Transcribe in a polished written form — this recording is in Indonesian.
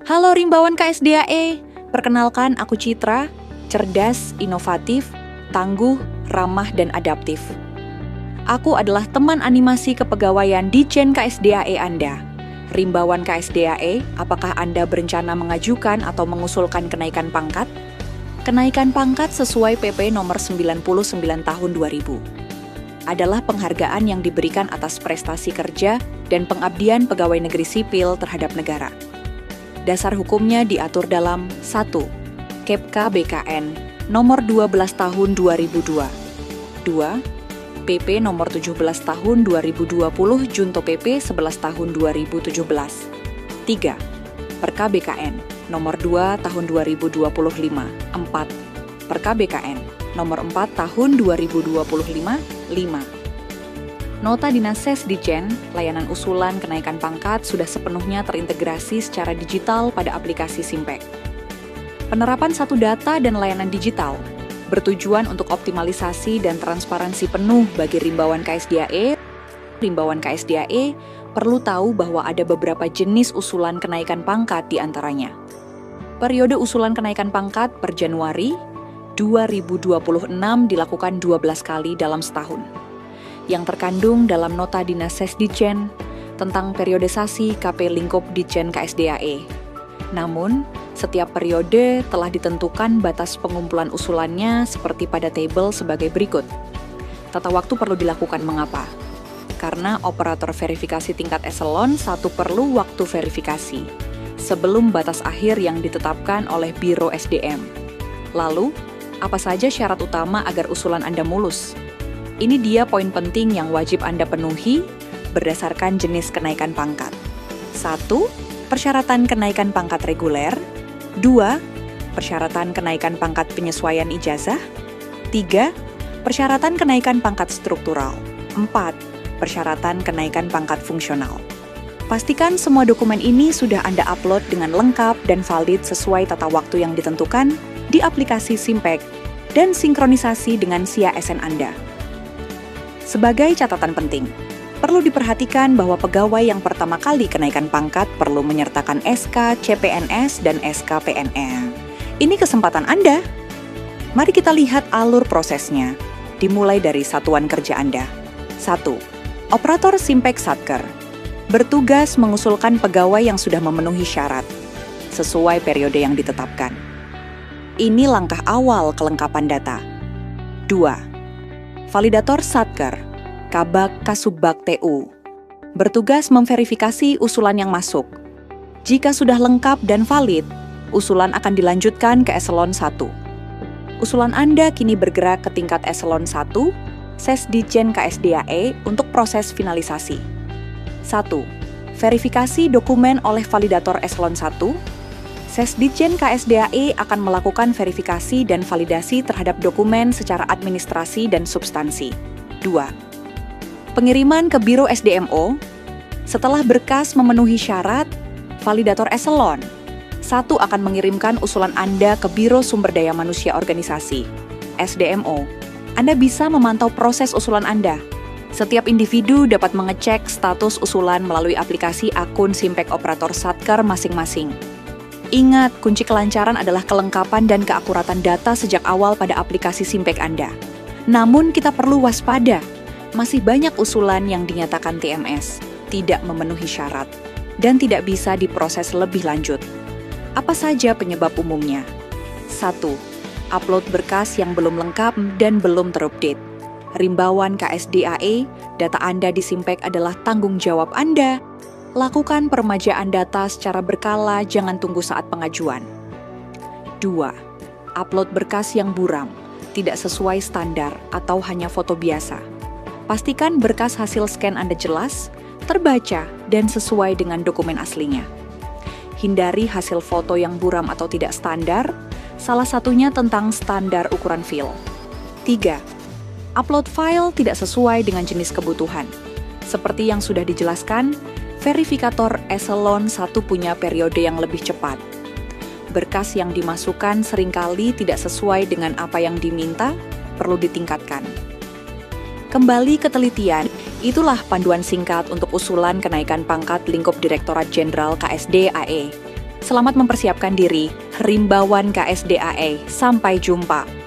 Halo Rimbawan KSDAE, perkenalkan aku Citra, cerdas, inovatif, tangguh, ramah, dan adaptif. Aku adalah teman animasi kepegawaian Ditjen KSDAE Anda. Rimbawan KSDAE, apakah Anda berencana mengajukan atau mengusulkan kenaikan pangkat? Kenaikan pangkat sesuai PP nomor 99 tahun 2000. Adalah penghargaan yang diberikan atas prestasi kerja dan pengabdian pegawai negeri sipil terhadap negara. Dasar hukumnya diatur dalam 1. Kepka BKN nomor 12 tahun 2002. 2. PP nomor 17 tahun 2020 Junto PP 11 tahun 2017. 3. Perka BKN nomor 2 tahun 2025. 4. Perka BKN nomor 4 tahun 2025. 5. Nota Dinas Ses Ditjen, layanan usulan kenaikan pangkat sudah sepenuhnya terintegrasi secara digital pada aplikasi Simpek. Penerapan satu data dan layanan digital bertujuan untuk optimalisasi dan transparansi penuh bagi Rimbawan KSDAE. Rimbawan KSDAE perlu tahu bahwa ada beberapa jenis usulan kenaikan pangkat di antaranya. Periode usulan kenaikan pangkat per Januari 2026 dilakukan 12 kali dalam setahun, yang terkandung dalam Nota Dinas Ses Ditjen tentang periodisasi KP Lingkup Ditjen KSDAE. Namun, setiap periode telah ditentukan batas pengumpulan usulannya seperti pada tabel sebagai berikut. Tata waktu perlu dilakukan mengapa? Karena operator verifikasi tingkat eselon 1 perlu waktu verifikasi sebelum batas akhir yang ditetapkan oleh Biro SDM. Lalu, apa saja syarat utama agar usulan Anda mulus? Ini dia poin penting yang wajib Anda penuhi berdasarkan jenis kenaikan pangkat. 1. Persyaratan kenaikan pangkat reguler. 2. Persyaratan kenaikan pangkat penyesuaian ijazah. 3. Persyaratan kenaikan pangkat struktural. 4. Persyaratan kenaikan pangkat fungsional. Pastikan semua dokumen ini sudah Anda upload dengan lengkap dan valid sesuai tata waktu yang ditentukan di aplikasi Simpek dan sinkronisasi dengan SIA SN Anda. Sebagai catatan penting, perlu diperhatikan bahwa pegawai yang pertama kali kenaikan pangkat perlu menyertakan SK CPNS dan SK PNL. Ini kesempatan Anda. Mari kita lihat alur prosesnya, dimulai dari satuan kerja Anda. 1. Operator Simpek Satker bertugas mengusulkan pegawai yang sudah memenuhi syarat sesuai periode yang ditetapkan. Ini langkah awal kelengkapan data. 2. Validator Satker, Kabak Kasubag TU, bertugas memverifikasi usulan yang masuk. Jika sudah lengkap dan valid, usulan akan dilanjutkan ke eselon 1. Usulan Anda kini bergerak ke tingkat eselon 1, Ses Ditjen KSDAE untuk proses finalisasi. 1. Verifikasi dokumen oleh validator eselon 1. Ses Ditjen KSDAE akan melakukan verifikasi dan validasi terhadap dokumen secara administrasi dan substansi. 2. Pengiriman ke Biro SDMO. Setelah berkas memenuhi syarat, validator eselon 1 akan mengirimkan usulan Anda ke Biro Sumber Daya Manusia Organisasi, SDMO. Anda bisa memantau proses usulan Anda. Setiap individu dapat mengecek status usulan melalui aplikasi akun Simpek Operator Satker masing-masing. Ingat, kunci kelancaran adalah kelengkapan dan keakuratan data sejak awal pada aplikasi Simpek Anda. Namun kita perlu waspada, masih banyak usulan yang dinyatakan TMS, tidak memenuhi syarat, dan tidak bisa diproses lebih lanjut. Apa saja penyebab umumnya? 1. Upload berkas yang belum lengkap dan belum terupdate. Rimbawan KSDAE, data Anda di Simpek adalah tanggung jawab Anda. Lakukan peremajaan data secara berkala, jangan tunggu saat pengajuan. 2. Upload berkas yang buram, tidak sesuai standar atau hanya foto biasa. Pastikan berkas hasil scan Anda jelas, terbaca, dan sesuai dengan dokumen aslinya. Hindari hasil foto yang buram atau tidak standar, salah satunya tentang standar ukuran file. 3. Upload file tidak sesuai dengan jenis kebutuhan. Seperti yang sudah dijelaskan, verifikator eselon 1 punya periode yang lebih cepat. Berkas yang dimasukkan seringkali tidak sesuai dengan apa yang diminta, perlu ditingkatkan. Kembali ke telitian, itulah panduan singkat untuk usulan kenaikan pangkat lingkup Direktorat Jenderal KSDAE. Selamat mempersiapkan diri, Rimbawan KSDAE. Sampai jumpa.